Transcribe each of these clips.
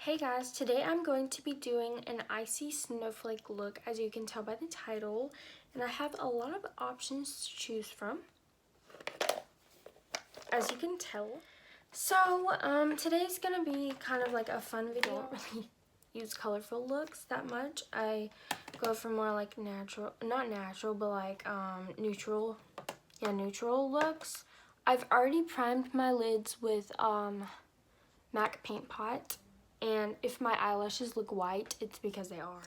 Hey guys, today I'm going to be doing an icy snowflake look, as you can tell by the title, and I have a lot of options to choose from, as you can tell. So today's gonna be kind of like a fun video. I don't really use colorful looks that much. I go for more like natural, not natural, but like neutral looks. I've already primed my lids with MAC Paint Pot. And if my eyelashes look white, it's because they are.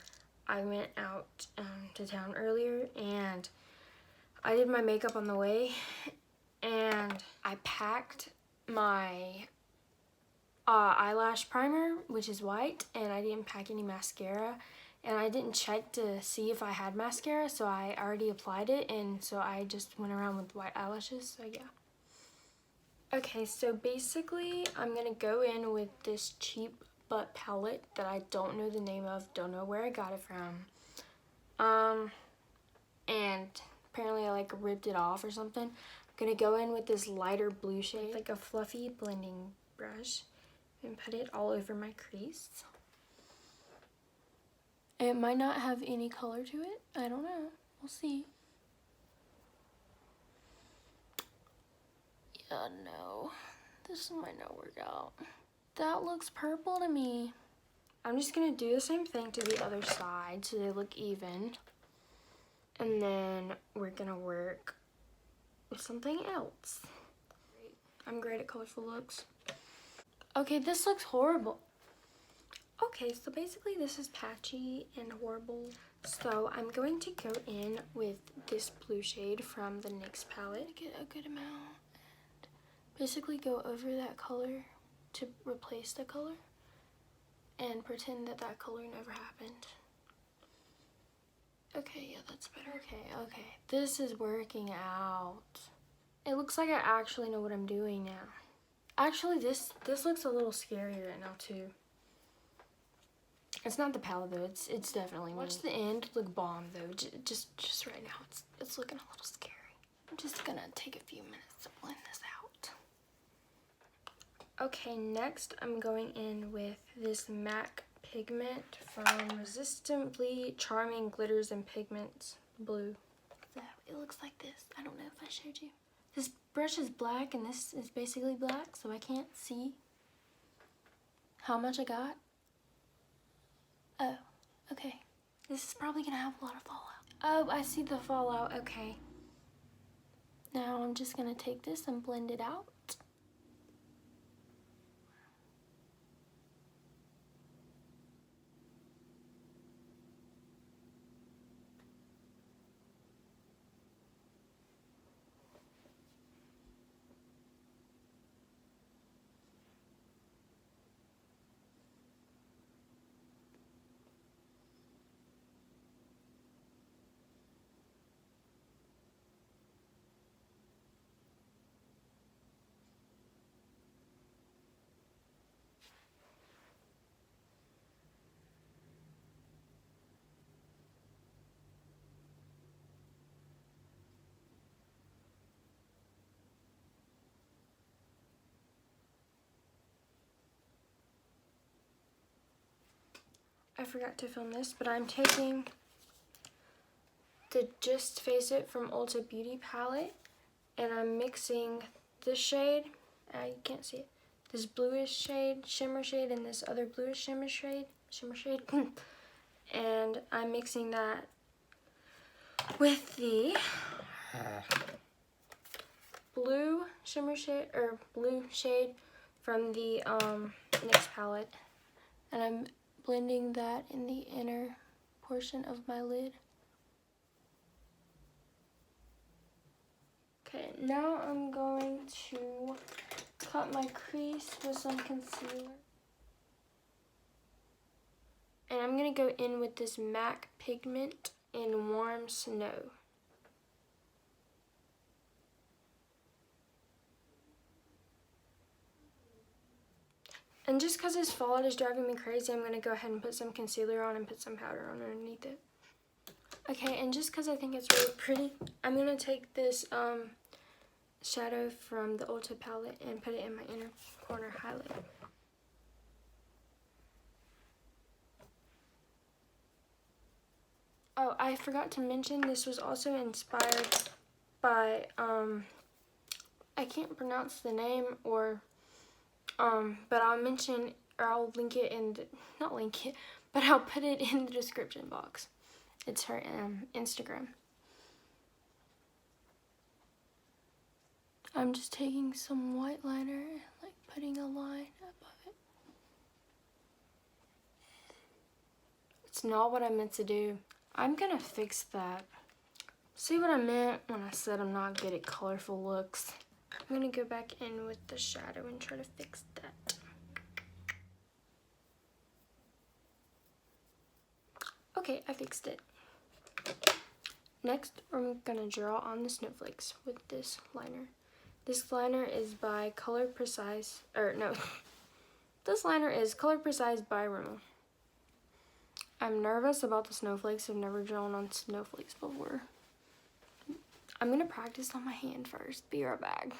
I went out to town earlier and I did my makeup on the way, and I packed my eyelash primer, which is white, and I didn't pack any mascara, and I didn't check to see if I had mascara, so I already applied it, and so I just went around with white eyelashes, so yeah. Okay, so basically I'm gonna go in with this cheap butt palette that I don't know the name of, don't know where I got it from. And apparently I like ripped it off or something. I'm gonna go in with this lighter blue shade, like a fluffy blending brush, and put it all over my crease. It might not have any color to it, I don't know, we'll see. Yeah, no, this might not work out. That looks purple to me. I'm just gonna do the same thing to the other side so they look even. And then we're gonna work with something else. I'm great at colorful looks. Okay, this looks horrible. Okay, so basically this is patchy and horrible. So I'm going to go in with this blue shade from the NYX palette. Get a good amount and basically go over that color to replace the color and pretend that that color never happened. Okay, yeah, that's better. Okay, this is working out. It looks like I actually know what I'm doing now. Actually, this looks a little scary right now too. It's not the palette though, it's definitely me. Watch the end look bomb though, just right now, it's looking a little scary. I'm just gonna take a few minutes to blend this out. Okay, next I'm going in with this MAC pigment from Resistantly Charming Glitters and Pigments Blue. So it looks like this. I don't know if I showed you. This brush is black and this is basically black, so I can't see how much I got. Oh, okay. This is probably gonna have a lot of fallout. Oh, I see the fallout, okay. Now I'm just gonna take this and blend it out. I forgot to film this, but I'm taking the Just Face It from Ulta Beauty palette, and I'm mixing this shade, you can't see it, this bluish shade, shimmer shade, and this other bluish shimmer shade, and I'm mixing that with the blue shimmer shade, or blue shade from the NYX palette, and I'm blending that in the inner portion of my lid. Okay, now I'm going to cut my crease with some concealer. And I'm going to go in with this MAC pigment in Warm Snow. And just because this fallout is driving me crazy, I'm going to go ahead and put some concealer on and put some powder on underneath it. Okay, and just because I think it's really pretty, I'm going to take this shadow from the Ulta palette and put it in my inner corner highlight. Oh, I forgot to mention this was also inspired by, I can't pronounce the name, or, but I'll mention, or I'll link it in, not link it, but I'll put it in the description box. It's her Instagram. I'm just taking some white liner, like putting a line above it. It's not what I meant to do. I'm gonna fix that. See what I meant when I said I'm not good at colorful looks? I'm gonna go back in with the shadow and try to fix that. Okay, I fixed it. Next, I'm gonna draw on the snowflakes with this liner. This liner is by Color Precise, or no, this liner is Color Precise by Rimmel. I'm nervous about the snowflakes. I've never drawn on snowflakes before. I'm gonna practice on my hand first. Be right back.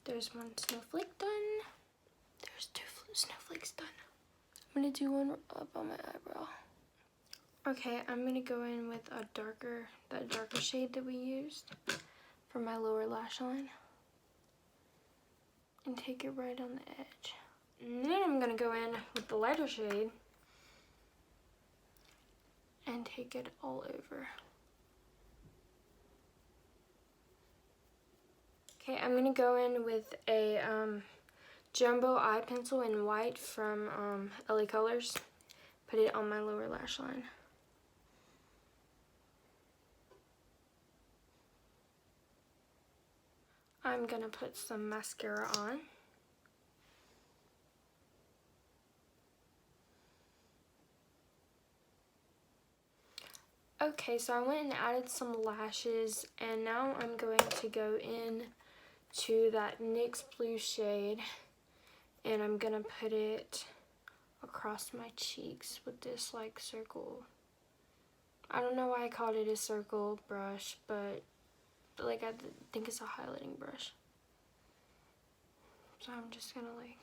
There's one snowflake done. There's 2 snowflakes done. I'm gonna do one up on my eyebrow. Okay, I'm gonna go in with that darker shade that we used for my lower lash line and take it right on the edge. And then I'm gonna go in with the lighter shade and take it all over. Okay, I'm gonna go in with a jumbo eye pencil in white from LA Colors. Put it on my lower lash line. I'm gonna put some mascara on. Okay, so I went and added some lashes, and now I'm going to go in to that NYX blue shade, and I'm gonna put it across my cheeks with this like circle. I don't know why I called it a circle brush, but like I think it's a highlighting brush. So I'm just gonna like,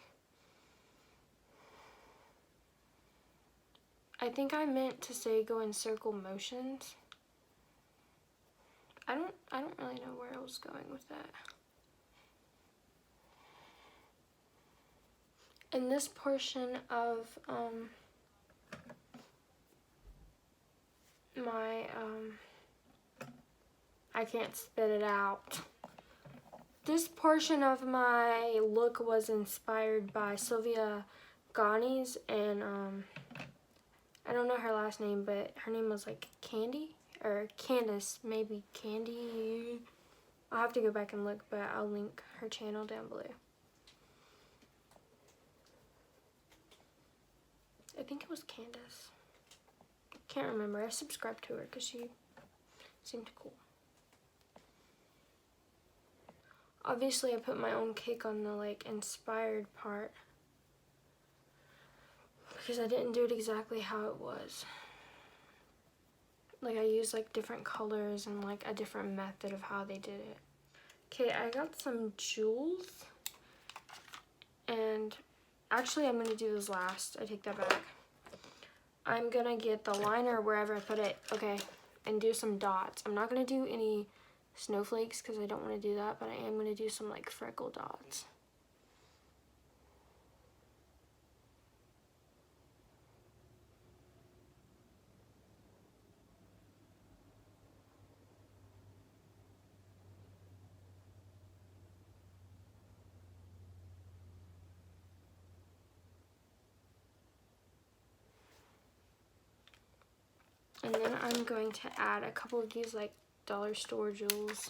I think I meant to say go in circle motions. I don't really know where I was going with that. In this portion of my I can't spit it out. This portion of my look was inspired by Sylvia Ghani's, and I don't know her last name, but her name was like Candy or Candace, maybe Candy. I'll have to go back and look, but I'll link her channel down below. I think it was Candace. Can't remember. I subscribed to her because she seemed cool. Obviously, I put my own kick on the like inspired part because I didn't do it exactly how it was. Like I used like different colors and like a different method of how they did it. Okay, I got some jewels, and actually I'm gonna do this last. I take that back. I'm gonna get the liner wherever I put it, okay, and do some dots. I'm not gonna do any snowflakes because I don't want to do that, but I am going to do some like freckle dots. And then I'm going to add a couple of these like dollar store jewels.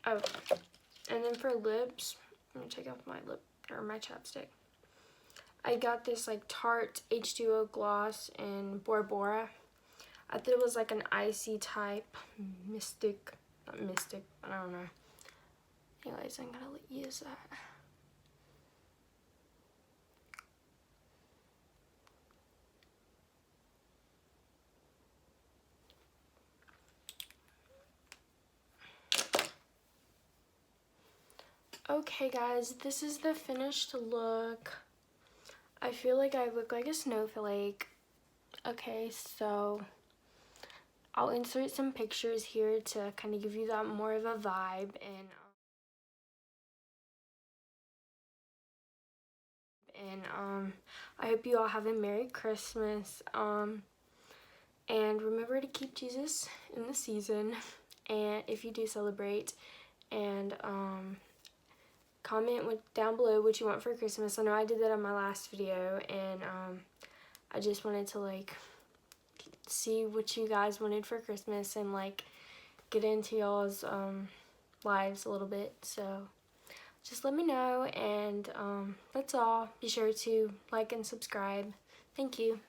Oh, and then for lips, I'm gonna take off my lip or my chapstick. I got this like Tarte H2O gloss in Bora Bora. I thought it was like an icy type mystic, not mystic, I don't know. Anyways, I'm gonna use that. Okay guys, this is the finished look. I feel like I look like a snowflake. Okay, so I'll insert some pictures here to kind of give you that more of a vibe, and I hope you all have a Merry Christmas. And remember to keep Jesus in the season, and if you do celebrate, and comment down below what you want for Christmas. I know I did that on my last video, and I just wanted to like see what you guys wanted for Christmas and like get into y'all's lives a little bit. So just let me know, and that's all. Be sure to like and subscribe. Thank you.